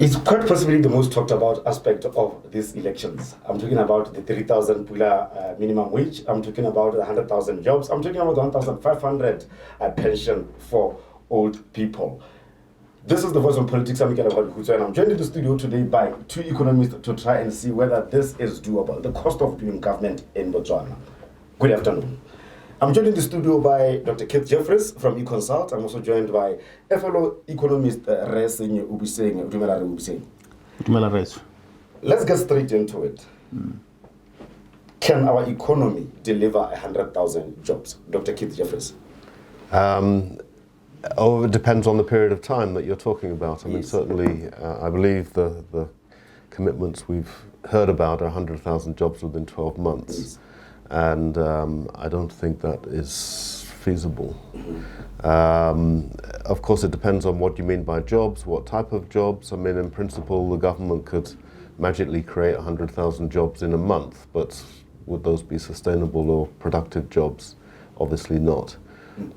It's quite possibly the most talked about aspect of these elections. I'm talking about the 3,000 Pula minimum wage. I'm talking about the 100,000 jobs. I'm talking about the 1,500 pension for old people. This is the Voice on Politics. I'm Kealeboga Dihutso, and I'm joined in the studio today by two economists to try and see whether this is doable, the cost of doing government in Botswana. Good afternoon. I'm joined in the studio by Dr. Jefferies from eConsult. I'm also joined by a fellow economist, Sennye Obuseng. Obuseng. Let's get straight into it. Can our economy deliver 100,000 jobs? Dr. Jefferies. It depends on the period of time that you're talking about. I mean, certainly, I believe the commitments we've heard about are 100,000 jobs within 12 months. Yes. And I don't think that is feasible. Of course, it depends on what you mean by jobs, what type of jobs. I mean, in principle, the government could magically create 100,000 jobs in a month, but would those be sustainable or productive jobs? Obviously not.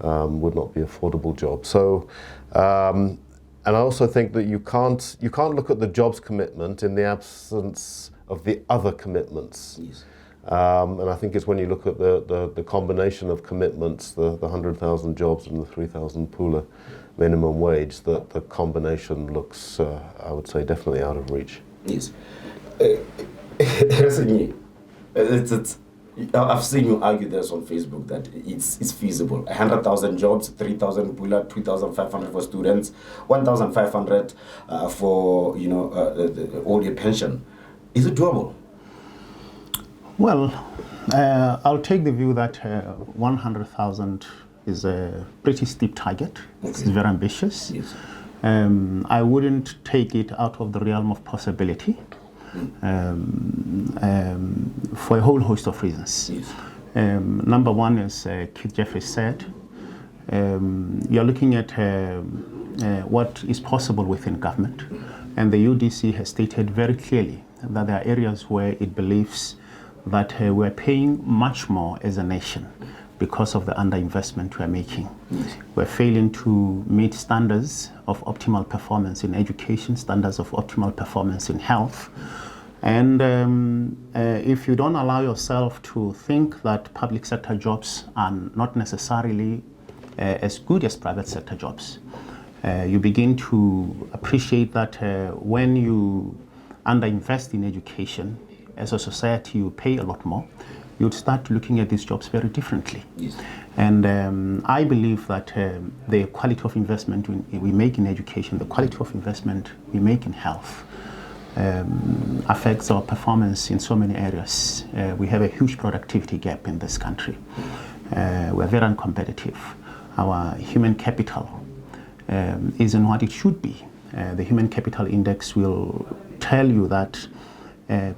Would not be affordable jobs. So, and I also think that you can't look at the jobs commitment in the absence of the other commitments. Yes. And I think it's when you look at the combination of commitments, the 100,000 jobs and the 3,000 Pula minimum wage, that the combination looks, I would say, definitely out of reach. Yes. I've seen you argue this on Facebook that it's feasible. 100,000 jobs, 3,000 Pula, 2,500 for students, 1,500 for the old age pension. Is it doable? Well, I'll take the view that 100,000 is a pretty steep target. Okay. It's very ambitious. Yes. I wouldn't take it out of the realm of possibility for a whole host of reasons. Yes. Number one, as Keith Jefferies said, you're looking at what is possible within government. And the UDC has stated very clearly that there are areas where it believes that we're paying much more as a nation because of the underinvestment we're making. Yes. We're failing to meet standards of optimal performance in education, standards of optimal performance in health. And if you don't allow yourself to think that public sector jobs are not necessarily as good as private sector jobs, you begin to appreciate that when you underinvest in education, as a society, you pay a lot more. You'd start looking at these jobs very differently. Yes. And I believe that the quality of investment we make in education, the quality of investment we make in health, affects our performance in so many areas. We have a huge productivity gap in this country. We're very uncompetitive. Our human capital isn't what it should be. The Human Capital Index will tell you that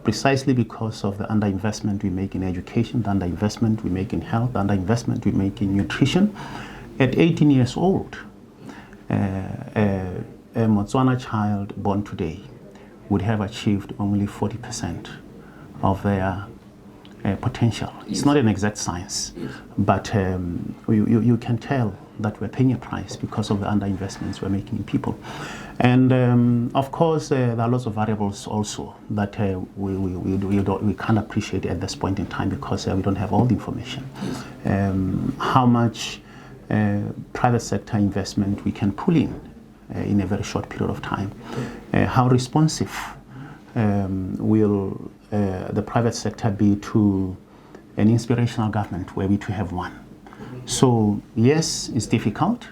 precisely because of the underinvestment we make in education, the underinvestment we make in health, the underinvestment we make in nutrition, at 18 years old, a Motswana child born today would have achieved only 40% of their potential. It's not an exact science, but you can tell that we're paying a price because of the underinvestments we're making in people. And of course, there are lots of variables also that we can't appreciate at this point in time because we don't have all the information. How much private sector investment we can pull in a very short period of time. How responsive will the private sector be to an inspirational government where we to have one? So yes, it's difficult,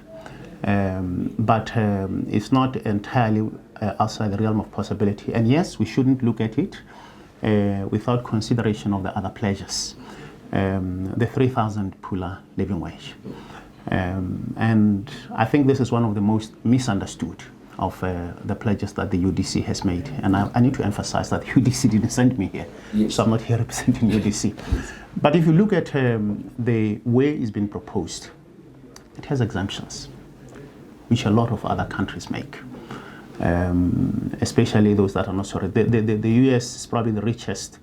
but it's not entirely outside the realm of possibility. And yes, we shouldn't look at it without consideration of the other pledges. The 3,000 Pula living wage. And I think this is one of the most misunderstood of the pledges that the UDC has made. And I need to emphasize that the UDC didn't send me here, yes. So I'm not here representing UDC. Yes. But if you look at the way it's been proposed, it has exemptions, which a lot of other countries make, especially those that are not sorry. The US is probably the richest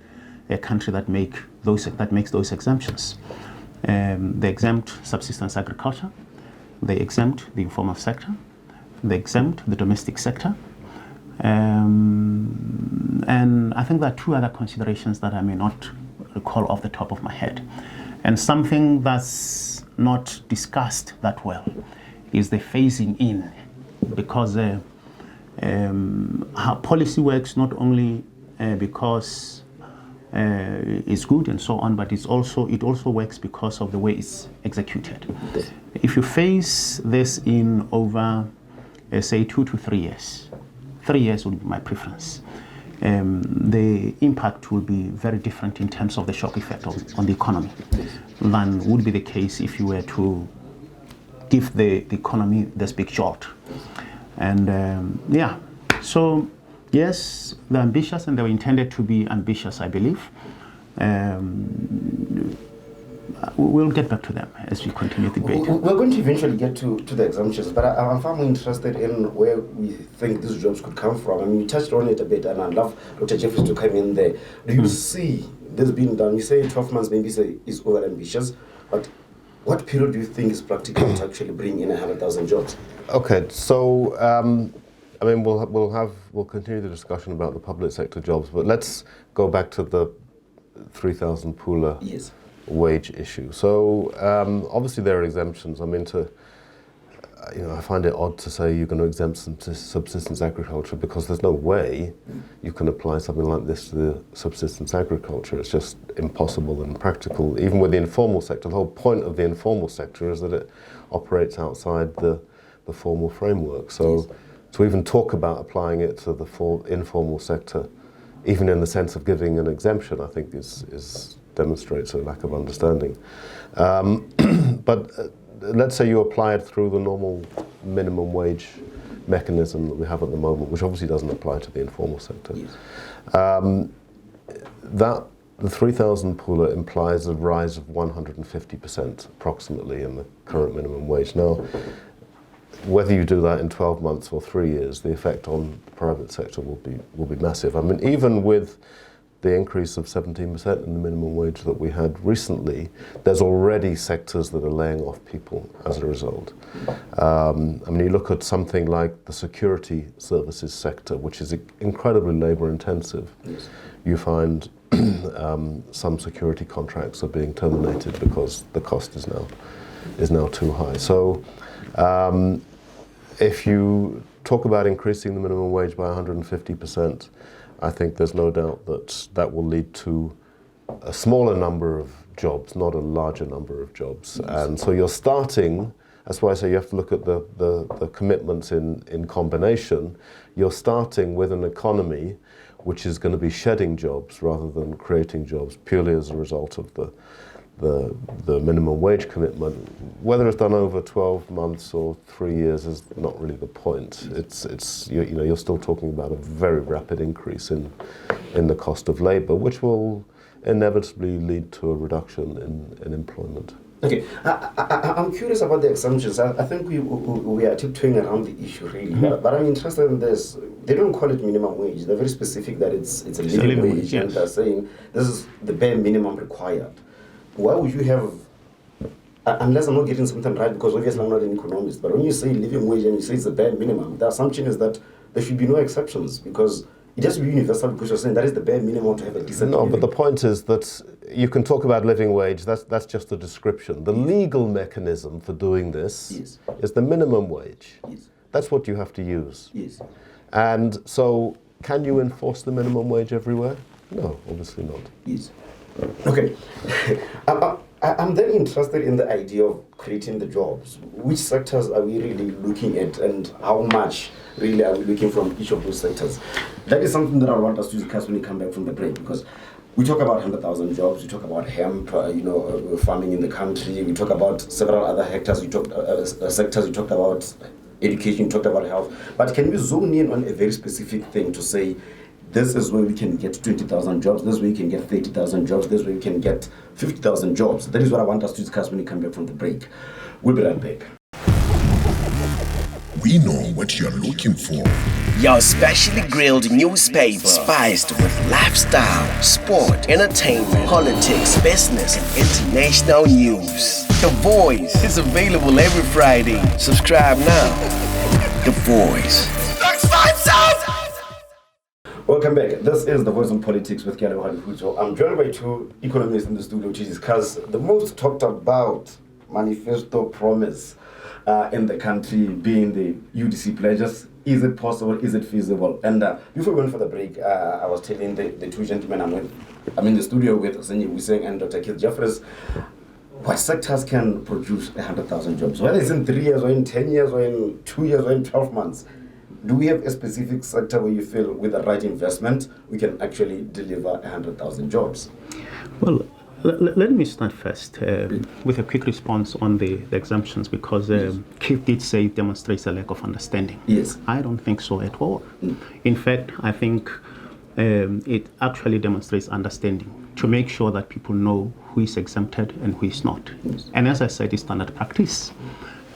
country that makes those exemptions. They exempt subsistence agriculture, they exempt the informal sector, they exempt the domestic sector, And I think there are two other considerations that I may not recall off the top of my head. And something that's not discussed that well is the phasing in, because how policy works not only because it's good and so on, but it also works because of the way it's executed. If you phase this in over, say, 2 to 3 years, 3 years would be my preference. The impact will be very different in terms of the shock effect on the economy than would be the case if you were to give the economy this big jolt. And so yes, they're ambitious and they were intended to be ambitious, I believe. We'll get back to them as we continue the debate. We're going to eventually get to the exemptions, but I'm far more interested in where we think these jobs could come from. I mean, you touched on it a bit, and I'd love Dr. Jefferies to come in there. Do you see this being done? You say 12 months maybe is over-ambitious, but what period do you think is practical to actually bring in 100,000 jobs? Okay, so I mean, we'll continue the discussion about the public sector jobs, but let's go back to the 3,000 Pula wage issue. So obviously there are exemptions. I mean, I find it odd to say you're going to exempt subsistence agriculture, because there's no way you can apply something like this to the subsistence agriculture. It's just impossible and impractical. Even with the informal sector, the whole point of the informal sector is that it operates outside the formal framework. So to even talk about applying it to the informal sector, even in the sense of giving an exemption, I think demonstrates a lack of understanding. But let's say you apply it through the normal minimum wage mechanism that we have at the moment, which obviously doesn't apply to the informal sector. That the 3,000 Pula implies a rise of 150% approximately in the current minimum wage. Now, whether you do that in 12 months or 3 years, the effect on the private sector will be massive. I mean, even with the increase of 17% in the minimum wage that we had recently, there's already sectors that are laying off people as a result. I mean, you look at something like the security services sector, which is incredibly labor intensive. You find some security contracts are being terminated because the cost is now too high. So if you talk about increasing the minimum wage by 150%, I think there's no doubt that will lead to a smaller number of jobs, not a larger number of jobs. And so you're starting, that's why I say you have to look at the commitments in combination. You're starting with an economy which is going to be shedding jobs rather than creating jobs, purely as a result of the minimum wage commitment. Whether it's done over 12 months or 3 years is not really the point. You're still talking about a very rapid increase in the cost of labor, which will inevitably lead to a reduction in employment. Okay, I'm curious about the exemptions. I think we are tiptoeing around the issue really, but I'm interested in this. They don't call it minimum wage. They're very specific that it's a living wage, and they're saying this is the bare minimum required. Why would you have, unless I'm not getting something right, because obviously I'm not an economist, but when you say living wage and you say it's the bare minimum, the assumption is that there should be no exceptions, because it has to be universal, because you're saying that is the bare minimum to have a decent living. But the point is that you can talk about living wage, that's just a description. The legal mechanism for doing this is the minimum wage. That's what you have to use. And so, can you enforce the minimum wage everywhere? No, obviously not. Okay. I'm then interested in the idea of creating the jobs. Which sectors are we really looking at, and how much really are we looking from each of those sectors? That is something that I want us to discuss when we come back from the break, because we talk about 100,000 jobs, we talk about hemp, farming in the country, we talk about several other sectors, we talked about education, we talked about health. But can we zoom in on a very specific thing to say, this is where we can get 20,000 jobs, this is where we can get 30,000 jobs, this is where we can get 50,000 jobs. That is what I want us to discuss when we come back from the break. We'll be right back. We know what you're looking for. Your specially grilled newspaper, spiced with lifestyle, sport, entertainment, politics, business, and international news. The Voice is available every Friday. Subscribe now. The Voice. Welcome back. This is The Voice on Politics with Kealeboga Dihutso. I'm joined by two economists in the studio to discuss the most talked about manifesto promise in the country, being the UDC pledges. Is it possible? Is it feasible? And before we went for the break, I was telling the two gentlemen I'm in the studio with Sennye, Obuseng and Dr. Jefferies. What sectors can produce 100,000 jobs? Whether it's in 3 years or in 10 years or in 2 years or in 12 months. Do we have a specific sector where you feel with the right investment, we can actually deliver 100,000 jobs? Well, let me start first with a quick response on the exemptions, because Keith did say it demonstrates a lack of understanding. Yes. I don't think so at all. In fact, I think it actually demonstrates understanding to make sure that people know who is exempted and who is not. Yes. And as I said, it's standard practice.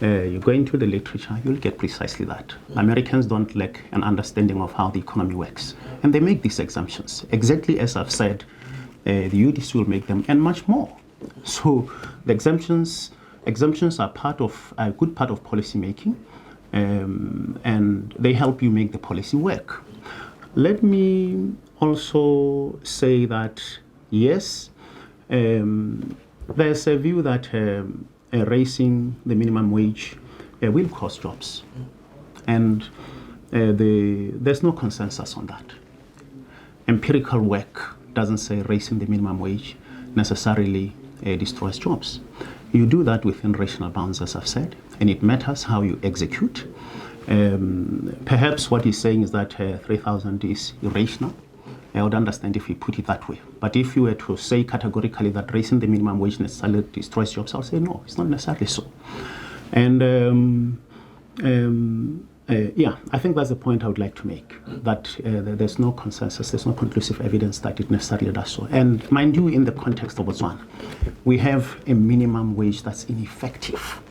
You go into the literature, you'll get precisely that. Americans don't lack an understanding of how the economy works. And they make these exemptions. Exactly as I've said, the UDC will make them, and much more. So the exemptions are a good part of policy making, and they help you make the policy work. Let me also say that, yes, there's a view that raising the minimum wage will cost jobs. And there's no consensus on that. Empirical work doesn't say raising the minimum wage necessarily destroys jobs. You do that within rational bounds, as I've said, and it matters how you execute. Perhaps what he's saying is that 3,000 is irrational. I would understand if we put it that way. But if you were to say categorically that raising the minimum wage necessarily destroys jobs, I'll say no, it's not necessarily so. And I think that's the point I would like to make, that there's no consensus, there's no conclusive evidence that it necessarily does so. And mind you, in the context of Botswana, we have a minimum wage that's ineffective.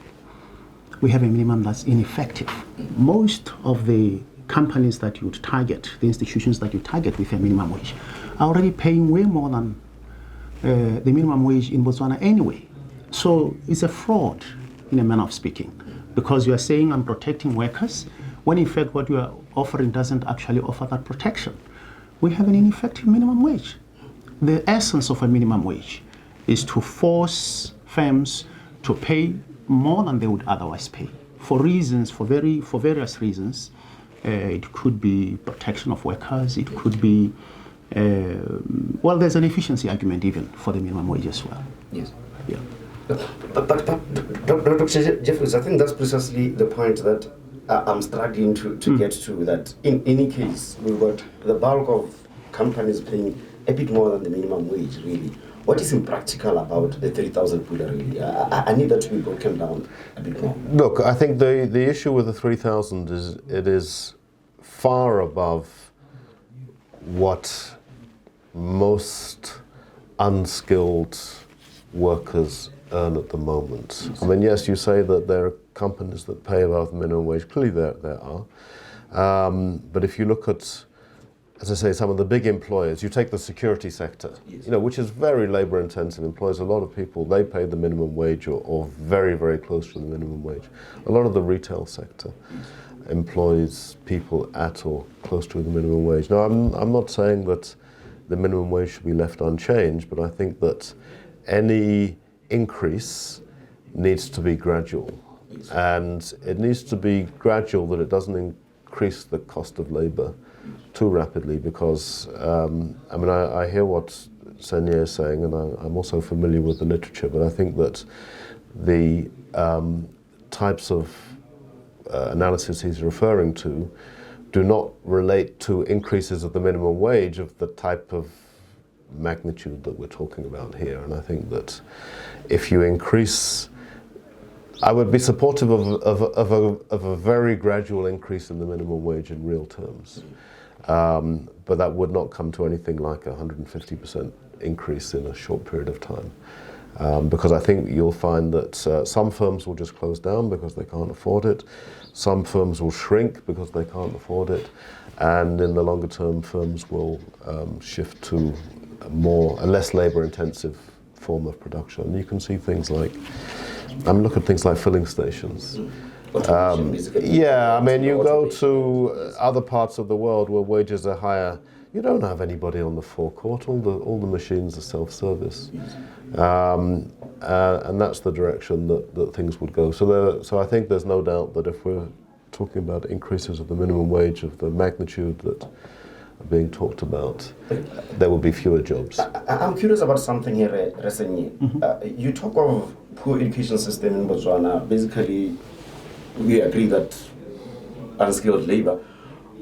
We have a minimum that's ineffective. Most of the companies that you would target, the institutions that you target with a minimum wage, are already paying way more than the minimum wage in Botswana anyway. So it's a fraud, in a manner of speaking, because you are saying I'm protecting workers, when in fact what you are offering doesn't actually offer that protection. We have an ineffective minimum wage. The essence of a minimum wage is to force firms to pay more than they would otherwise pay, for various reasons. It could be protection of workers. It could be, there's an efficiency argument even for the minimum wage as well. Yes. Yeah. But Dr. Jefferies, I think that's precisely the point that I'm struggling to get to, that in any case, we've got the bulk of companies paying a bit more than the minimum wage, really. What is impractical about the 3,000 pula, really? I need that to be broken down a bit more. Look, I think the issue with the 3,000 is it is far above what most unskilled workers earn at the moment. I mean, yes, you say that there are companies that pay above the minimum wage. Clearly there are. But if you look at, as I say, some of the big employers, you take the security sector, Yes. which is very labor intensive, employs a lot of people. They pay the minimum wage or very, very close to the minimum wage. A lot of the retail sector employs people at or close to the minimum wage. Now, I'm not saying that the minimum wage should be left unchanged, but I think that any increase needs to be gradual. Yes. And it needs to be gradual, that it doesn't increase the cost of labor too rapidly, because I hear what Sennye is saying, and I'm also familiar with the literature, but I think that the types of analysis he's referring to do not relate to increases of the minimum wage of the type of magnitude that we're talking about here. And I think that if you increase, I would be supportive of a very gradual increase in the minimum wage in real terms. But that would not come to anything like a 150% increase in a short period of time. Because I think you'll find that some firms will just close down because they can't afford it. Some firms will shrink because they can't afford it. And in the longer term, firms will shift to a less labor intensive form of production. You can see things like, look at things like filling stations. automation, basically. Yeah, I mean, you go Automation. to other parts of the world where wages are higher. You don't have anybody on the forecourt. All the machines are self-service, and that's the direction that things would go. So I think there's no doubt that if we're talking about increases of the minimum wage of the magnitude that are being talked about, there will be fewer jobs. I'm curious about something here, Sennye. You talk of poor education system in Botswana. Basically, we agree that unskilled labor.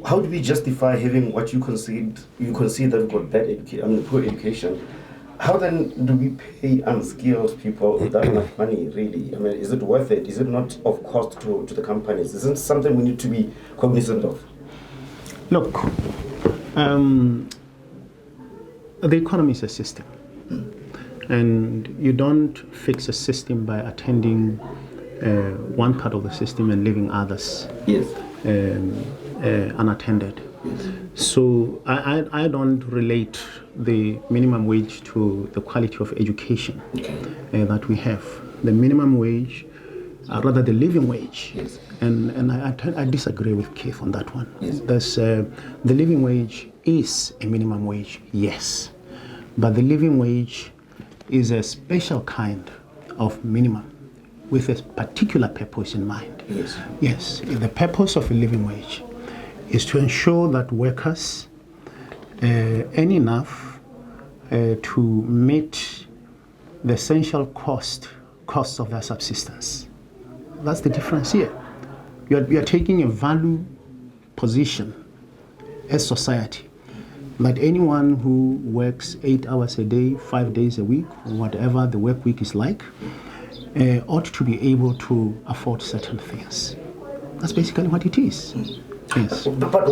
How do we justify having what you concede that we've got poor education? How then do we pay unskilled people that enough money, really? I mean, is it worth it? Is it not of cost to the companies? Isn't it something we need to be cognizant of? Look, the economy is a system. And you don't fix a system by attending one part of the system and leaving others unattended. So I don't relate the minimum wage to the quality of education that we have. The minimum wage, rather the living wage, and I disagree with Keith on that one. There's, the living wage is a minimum wage, yes, but the living wage is a special kind of minimum with a particular purpose in mind. Yes, the purpose of a living wage is to ensure that workers earn enough to meet the essential costs of their subsistence. That's the difference here. You are taking a value position as society that anyone who works 8 hours a day, 5 days a week, whatever the work week is like, ought to be able to afford certain things. That's basically what it is. Yes. But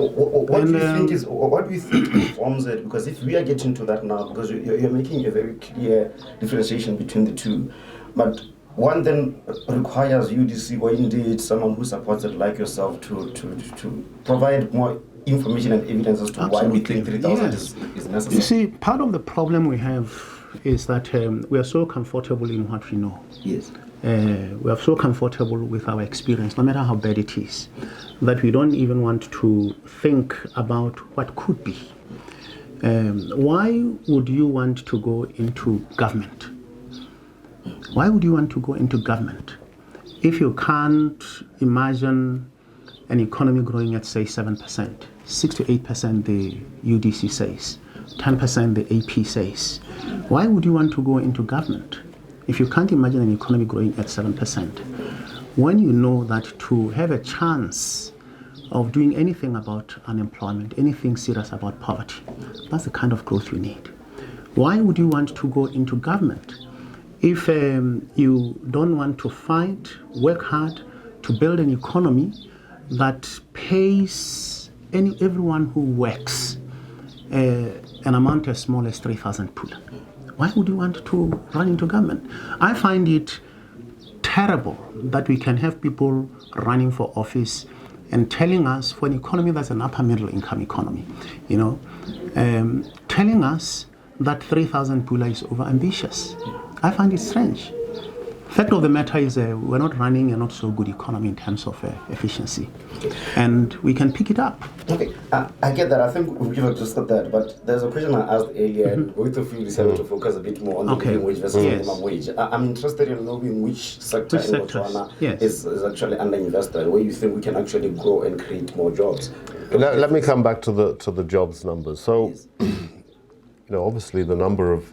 what do you think informs it? Because if we are getting to that now, because you're making a very clear differentiation between the two, but one then requires UDC or indeed someone who supports it like yourself to provide more information and evidence as to why we think 3,000 is necessary. You see, part of the problem we have is that we are so comfortable in what we know. Yes. We are so comfortable with our experience, no matter how bad it is, that we don't even want to think about what could be. Why would you want to go into government? Why would you want to go into government if you can't imagine an economy growing at, say, 7%, 6 to 8% the UDC says, 10% the AP says? Why would you want to go into government if you can't imagine an economy growing at 7%, when you know that to have a chance of doing anything about unemployment, anything serious about poverty, that's the kind of growth you need? Why would you want to go into government if you don't want to fight, work hard to build an economy that pays everyone who works an amount as small as 3,000 pula? Why would you want to run into government? I find it terrible that we can have people running for office and telling us, for an economy that's an upper middle income economy, telling us that 3,000 pula is over ambitious. I find it strange. Fact of the matter is we're not running a not so good economy in terms of efficiency, and we can pick it up. Okay, I get that. I think we've just got that, but there's a question I asked earlier, and both of you decided to focus a bit more on the living wage versus minimum wage. I'm interested in knowing which sector in Botswana is actually underinvested, where you think we can actually grow and create more jobs. Let me come back to the jobs numbers. So, obviously the number of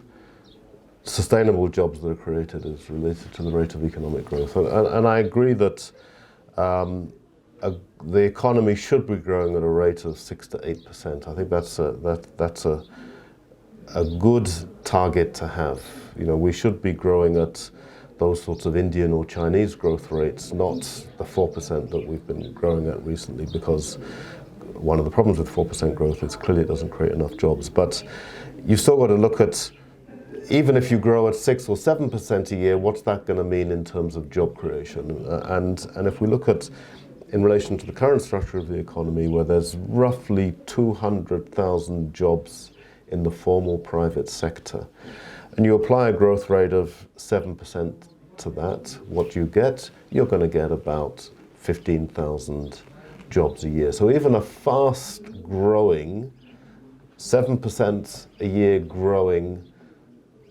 sustainable jobs that are created is related to the rate of economic growth, and I agree that the economy should be growing at a rate of 6 to 8%. I think that's a good target to have. We should be growing at those sorts of Indian or Chinese growth rates, not the 4% that we've been growing at recently, because one of the problems with 4% growth is clearly it doesn't create enough jobs. But you've still got to look at, even if you grow at 6 or 7% a year, what's that going to mean in terms of job creation? And if we look at, in relation to the current structure of the economy, where there's roughly 200,000 jobs in the formal private sector, and you apply a growth rate of 7% to that, what you get, you're going to get about 15,000 jobs a year. So even a fast growing, 7% a year growing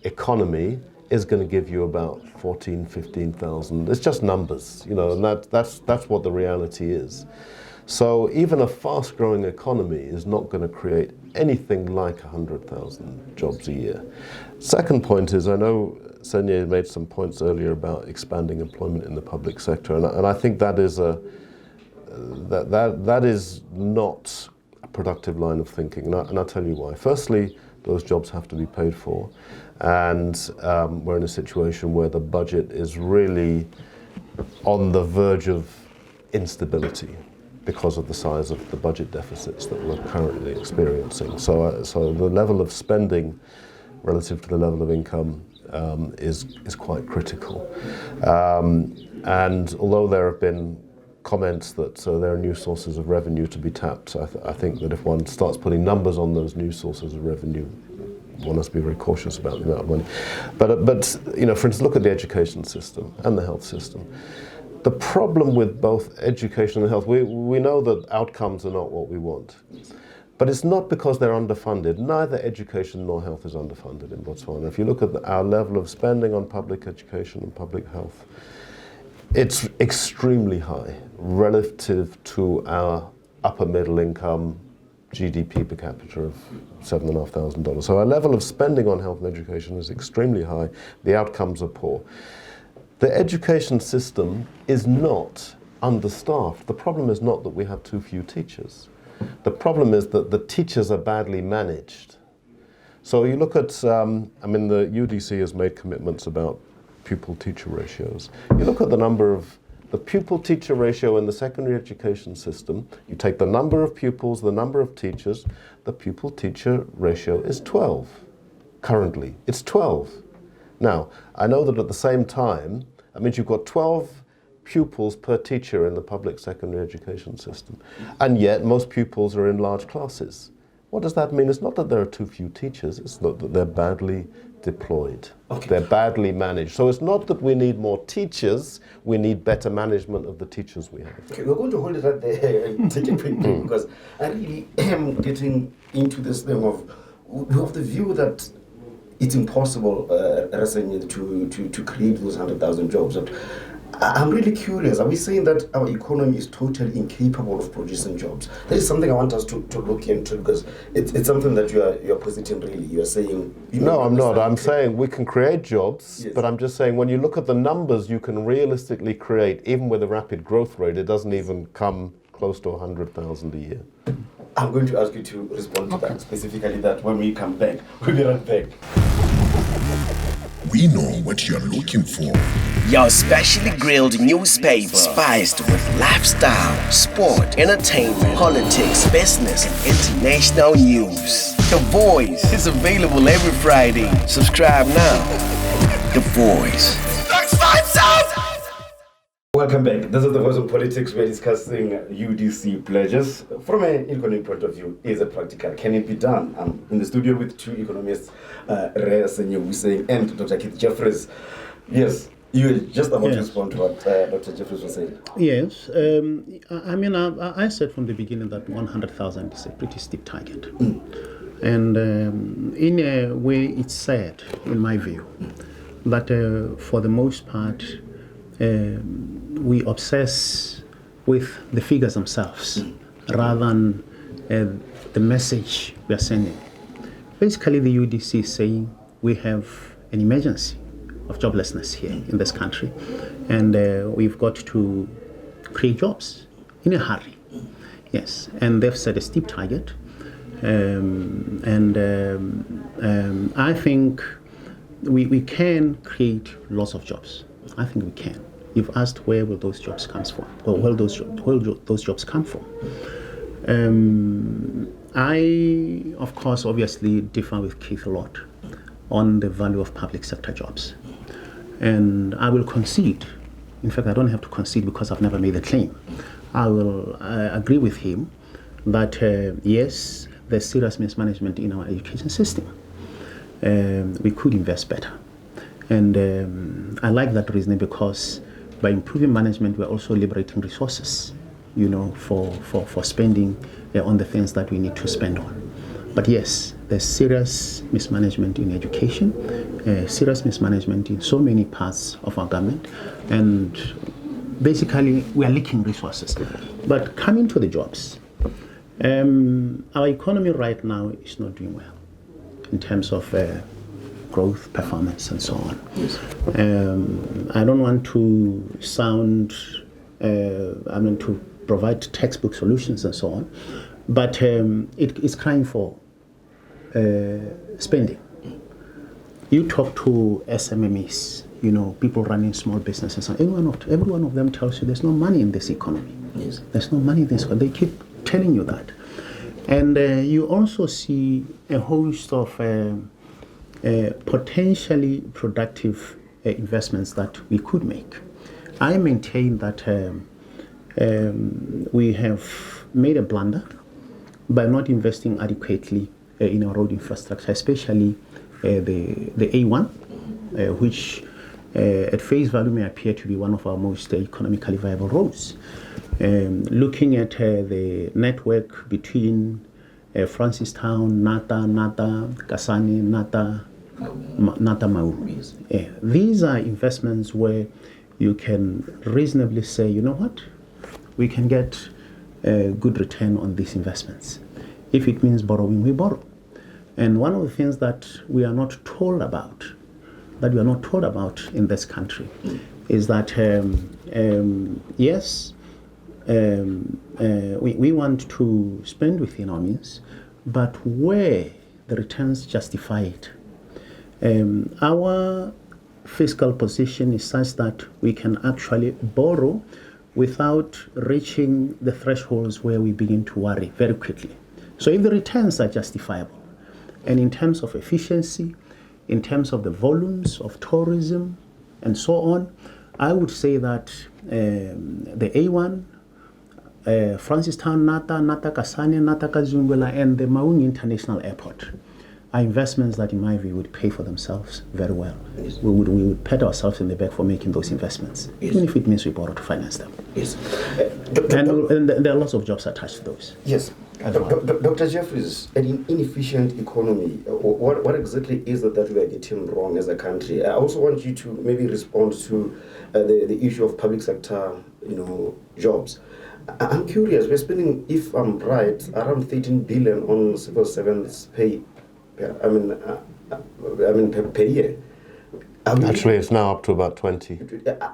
economy is going to give you about 14, 15,000. It's just numbers, you know, and that's what the reality is. So even a fast-growing economy is not going to create anything like 100,000 jobs a year. Second point is, I know Sennye made some points earlier about expanding employment in the public sector, and I think that is that is not a productive line of thinking, and I'll tell you why. Firstly, those jobs have to be paid for, and we're in a situation where the budget is really on the verge of instability because of the size of the budget deficits that we're currently experiencing. So the level of spending relative to the level of income is quite critical. And although there have been comments that there are new sources of revenue to be tapped, I think that if one starts putting numbers on those new sources of revenue, one has to be very cautious about the amount of money. But you know, for instance, look at the education system and the health system. The problem with both education and health, we know that outcomes are not what we want. But it's not because they're underfunded. Neither education nor health is underfunded in Botswana. If you look at our level of spending on public education and public health, it's extremely high relative to our upper middle income GDP per capita of $7,500. So our level of spending on health and education is extremely high. The outcomes are poor. The education system is not understaffed. The problem is not that we have too few teachers. The problem is that the teachers are badly managed. So you look at, I mean, the UDC has made commitments about pupil-teacher ratios. You look at the number of, the pupil-teacher ratio in the secondary education system, you take the number of pupils, the number of teachers, the pupil-teacher ratio is 12. Currently, it's 12. Now, I know that at the same time, that means you've got 12 pupils per teacher in the public secondary education system. And yet, most pupils are in large classes. What does that mean? It's not that there are too few teachers, it's not that they're badly deployed. Okay. They're badly managed. So it's not that we need more teachers, we need better management of the teachers we have. Okay, we're going to hold it right there and take a quick break because I really am getting into this thing of, we have the view that it's impossible, to create those 100,000 jobs. I'm really curious. Are we saying that our economy is totally incapable of producing jobs? That is something I want us to look into because it's something that you're positing really. You're saying... No, I'm not. I'm saying we can create jobs, yes. But I'm just saying when you look at the numbers you can realistically create, even with a rapid growth rate, it doesn't even come close to 100,000 a year. I'm going to ask you to respond to that, specifically that when we come back. We'll be right back. We know what you're looking for. Your specially grilled newspaper, spiced with lifestyle, sport, entertainment, politics, business, and international news. The Voice is available every Friday. Subscribe now. The Voice. Welcome back. This is the Voice of Politics. We're discussing UDC pledges. From an economic point of view, is it practical? Can it be done? I'm in the studio with two economists, Sennye, Obuseng, and Dr. Jefferies. Yes, you were just about to respond to what Dr. Jefferies was saying. Yes. I mean, I said from the beginning that 100,000 is a pretty steep target. And in a way, it's sad, in my view, that for the most part, we obsess with the figures themselves rather than the message we are sending. Basically, the UDC is saying we have an emergency of joblessness here in this country, and we've got to create jobs in a hurry. Yes, and they've set a steep target, I think we can create lots of jobs. I think we can. You've asked where will those jobs come from, or where those jobs come from. I, of course, obviously differ with Keith a lot on the value of public sector jobs. And I will concede. In fact, I don't have to concede because I've never made the claim. I will agree with him that, yes, there's serious mismanagement in our education system. We could invest better. And I like that reasoning because by improving management, we're also liberating resources, for spending on the things that we need to spend on. But yes, there's serious mismanagement in education, serious mismanagement in so many parts of our government, and basically we are leaking resources. But coming to the jobs, our economy right now is not doing well in terms of growth, performance, and so on. Yes. I don't want to sound, to provide textbook solutions and so on, but it is crying for spending. You talk to SMMEs, people running small businesses, and every one of them tells you there's no money in this economy. Yes. There's no money in this economy. They keep telling you that. And you also see a host of potentially productive investments that we could make. I maintain that we have made a blunder by not investing adequately in our road infrastructure, especially the A1, which at face value may appear to be one of our most economically viable roads. Looking at the network between Francistown, Nata, Kasane, Nata Mau. These are investments where you can reasonably say, you know what, we can get a good return on these investments. If it means borrowing, we borrow. And one of the things that we are not told about, in this country, is that yes, we want to spend within our means, but where the returns justify it. Our fiscal position is such that we can actually borrow without reaching the thresholds where we begin to worry very quickly. So if the returns are justifiable, and in terms of efficiency, in terms of the volumes of tourism, and so on, I would say that the A1, Francistown, Nata Kasane, Nata Kazungula, and the Maungi International Airport are investments that, in my view, would pay for themselves very well. Yes. We would pat ourselves in the back for making those investments, yes, even if it means we borrow to finance them. Yes. And there are lots of jobs attached to those. Yes. Dr. Jefferies, an inefficient economy, what exactly is it that we are getting wrong as a country? I also want you to maybe respond to the issue of public sector, jobs. I'm curious, we're spending, if I'm right, around 13 billion on civil servants pay. Per year. Actually, it's now up to about 20.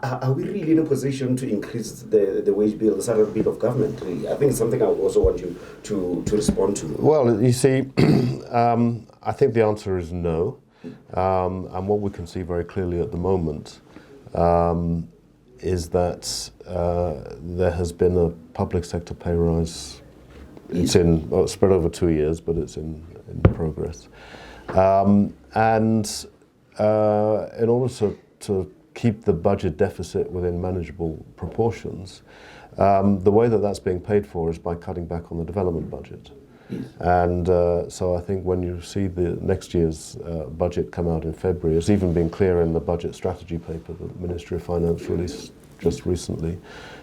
Are we really in a position to increase the wage bill, the salary bill of government? Really? I think it's something I also want you to respond to. Well, you see, I think the answer is no. And what we can see very clearly at the moment is that there has been a public sector pay rise. It's spread over 2 years, but it's in progress. And in order to keep the budget deficit within manageable proportions, the way that that's being paid for is by cutting back on the development budget. Yes. And so I think when you see the next year's budget come out in February, it's even been clear in the budget strategy paper that the Ministry of Finance released just recently,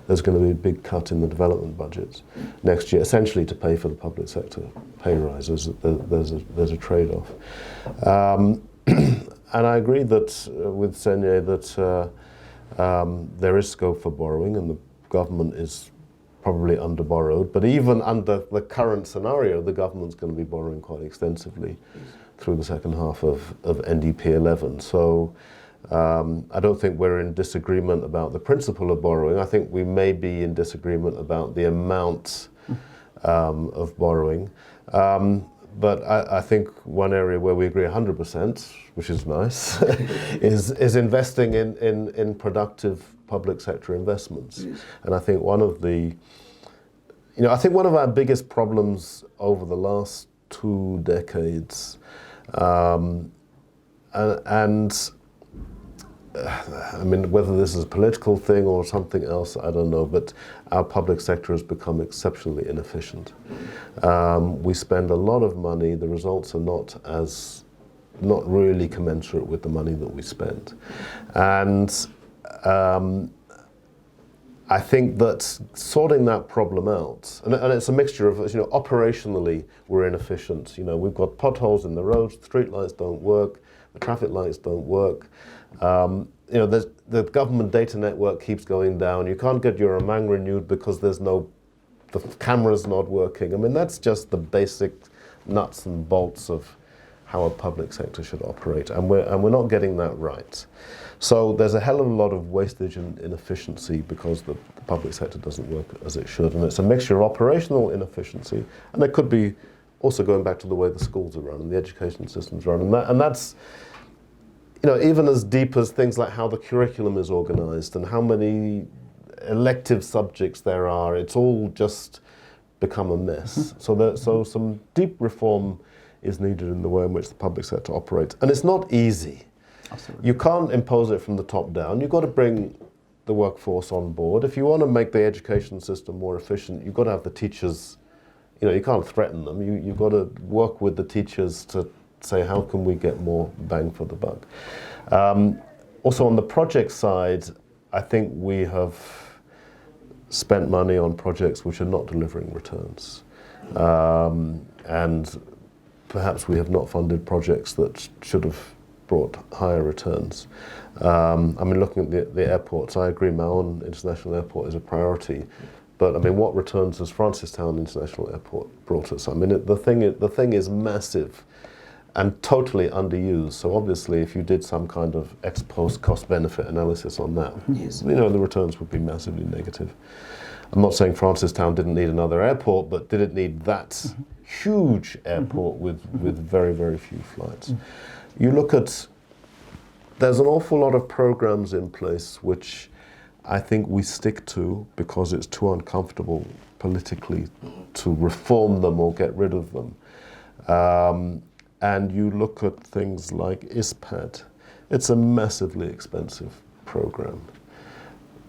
there's going to be a big cut in the development budgets next year, essentially to pay for the public sector pay rises. There's a trade-off. And I agree that with Sennye that there is scope for borrowing, and the government is probably under-borrowed. But even under the current scenario, the government's going to be borrowing quite extensively through the second half of NDP 11. So I don't think we're in disagreement about the principle of borrowing. I think we may be in disagreement about the amount of borrowing. But I think one area where we agree 100%, which is nice, is investing in productive public sector investments. Yes. And I think one of our biggest problems over the last 2 decades, I mean, whether this is a political thing or something else, I don't know, but our public sector has become exceptionally inefficient. We spend a lot of money, the results are not really commensurate with the money that we spend. And I think that sorting that problem out, and it's a mixture of, operationally we're inefficient. We've got potholes in the roads, the street lights don't work, the traffic lights don't work. The government data network keeps going down. You can't get your Amang renewed because the camera's not working. I mean, that's just the basic nuts and bolts of how a public sector should operate, and we're not getting that right. So there's a hell of a lot of wastage and inefficiency because the public sector doesn't work as it should, and it's a mixture of operational inefficiency, and it could be also going back to the way the schools are run and the education system's run, and that's even as deep as things like how the curriculum is organized and how many elective subjects there are. It's all just become a mess. So some deep reform is needed in the way in which the public sector operates, and it's not easy. Absolutely. You can't impose it from the top down. You've got to bring the workforce on board. If you want to make the education system more efficient, you've got to have the teachers, you can't threaten them. You've got to work with the teachers to say, how can we get more bang for the buck? Also on the project side, I think we have spent money on projects which are not delivering returns. And perhaps we have not funded projects that should have brought higher returns. Looking at the airports, I agree, Maon International Airport is a priority, but what returns has Francistown International Airport brought us? The thing is massive and totally underused. So obviously, if you did some kind of ex post cost benefit analysis on that, yes, the returns would be massively negative. I'm not saying Francistown didn't need another airport, but did it need that huge airport with very, very few flights? You look at, there's an awful lot of programs in place which I think we stick to because it's too uncomfortable politically to reform them or get rid of them. And you look at things like ISPAD. It's a massively expensive program,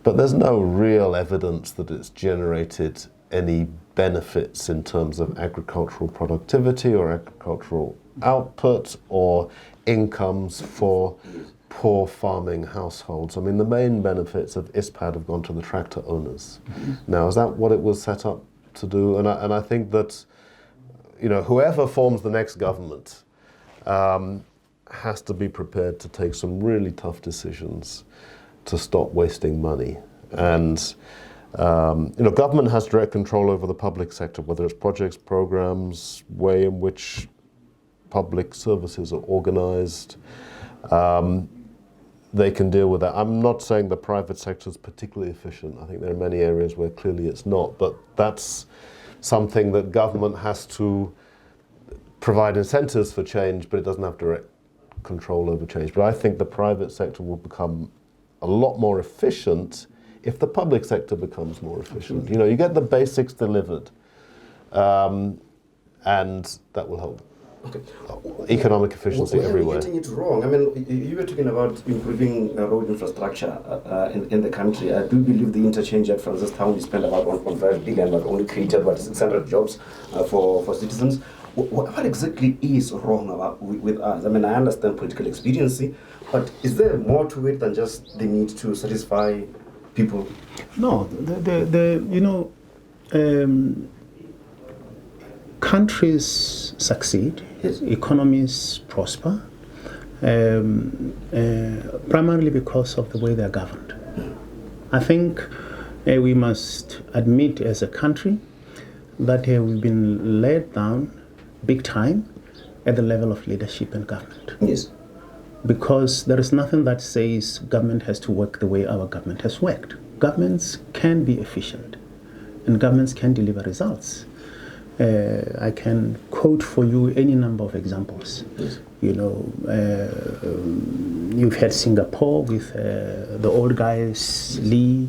but there's no real evidence that it's generated any benefits in terms of agricultural productivity or agricultural output or incomes for poor farming households. The main benefits of ISPAD have gone to the tractor owners. Now, is that what it was set up to do? And I think that whoever forms the next government has to be prepared to take some really tough decisions to stop wasting money. And government has direct control over the public sector, whether it's projects, programs, way in which public services are organized. They can deal with that. I'm not saying the private sector is particularly efficient. I think there are many areas where clearly it's not, but that's something that government has to provide incentives for change, but it doesn't have direct control over change. But I think the private sector will become a lot more efficient if the public sector becomes more efficient. You get the basics delivered, and that will help. Okay. Economic efficiency everywhere. You're getting it wrong. You were talking about improving road infrastructure in the country. I do believe the interchange at Francistown, we spent about 1.5 billion, but only created 600 jobs for citizens. What exactly is wrong with us? I understand political expediency, but is there more to it than just the need to satisfy people? No, countries succeed, yes, economies prosper, primarily because of the way they are governed. I think we must admit as a country that we've been led down big time at the level of leadership and government. Yes. Because there is nothing that says government has to work the way our government has worked. Governments can be efficient and governments can deliver results. I can quote for you any number of examples. Yes. You've had Singapore with the old guys, Lee.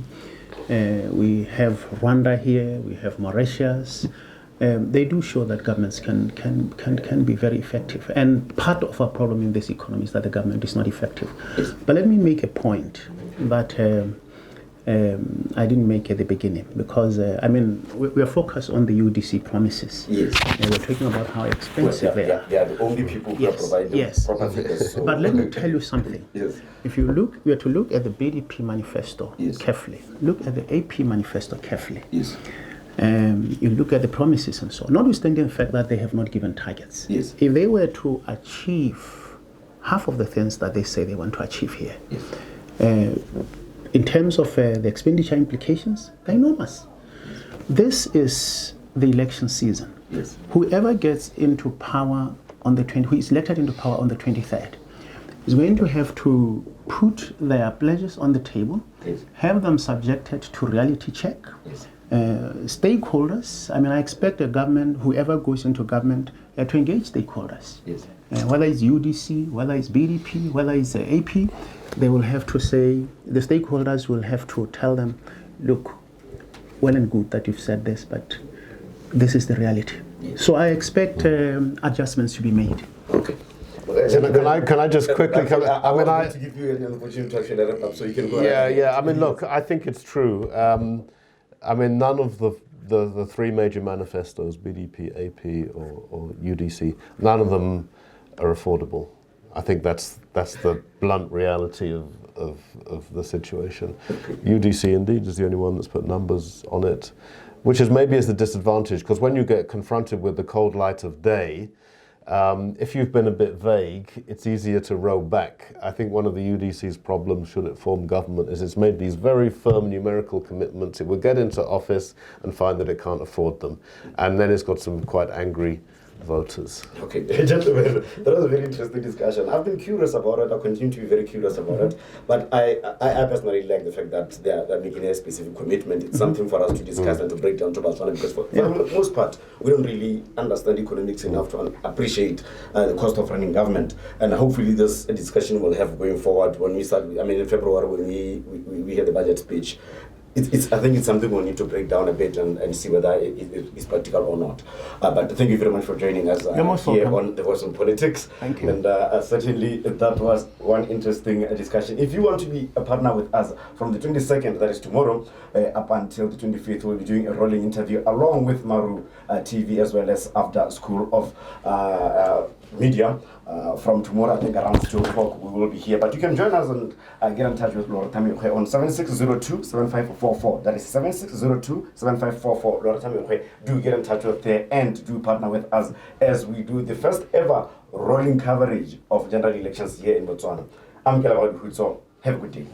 We have Rwanda here. We have Mauritius. They do show that governments can be very effective. And part of our problem in this economy is that the government is not effective. Yes. But let me make a point that I didn't make at the beginning because, we are focused on the UDC promises. Yes. We're talking about how expensive they are. They are the only people who are providing proper figures. So But let me tell you something. Yes. If you are to look at the BDP manifesto Yes. carefully, look at the AP manifesto carefully. Yes. You look at the promises and so on, notwithstanding the fact that they have not given targets. Yes. If they were to achieve half of the things that they say they want to achieve here, Yes. in terms of the expenditure implications, they're enormous. This is the election season. Yes. Whoever gets into power on the who is elected into power on the 23rd is going to have to put their pledges on the table, Yes. have them subjected to reality check. Yes. Stakeholders, I expect a government, whoever goes into government, to engage stakeholders. Yes. Whether it's UDC, whether it's BDP, whether it's AP, they will have to say, the stakeholders will have to tell them, look, well and good that you've said this, but this is the reality. Yes. So I expect adjustments to be made. Okay. Can I just quickly come? I want to give you an opportunity to actually wrap up, so you can go ahead. Yeah. Look, I think it's true. None of the three major manifestos, BDP, AP, or UDC, none of them are affordable. I think that's the blunt reality of the situation. UDC indeed is the only one that's put numbers on it, which is maybe is the disadvantage, because when you get confronted with the cold light of day, if you've been a bit vague, it's easier to row back. I think one of the UDC's problems, should it form government, is it's made these very firm numerical commitments. It will get into office and find that it can't afford them. And then it's got some quite angry voters. Okay, gentlemen, that was a very interesting discussion. I've been curious about it. I continue to be very curious about it. But I personally like the fact that they're making a specific commitment. It's something for us to discuss and to break down to Botswana, because for the most part, we don't really understand economics enough to appreciate the cost of running government. And hopefully this discussion will have going forward when we start, in February when we hear the budget speech. I think it's something we'll need to break down a bit and see whether it's practical or not. But thank you very much for joining us here on The Voice on Politics. Thank you. And certainly that was one interesting discussion. If you want to be a partner with us from the 22nd, that is tomorrow, up until the 25th, we'll be doing a rolling interview along with Maru TV, as well as After School of Media. From tomorrow, I think around 2 o'clock, we will be here. But you can join us and get in touch with Laura Tamiokwe on 7602-7544. That is 7602-7544. Laura Tamiokwe, do get in touch with her and do partner with us as we do the first ever rolling coverage of general elections here in Botswana. I'm Kealeboga Dihutso. Have a good day.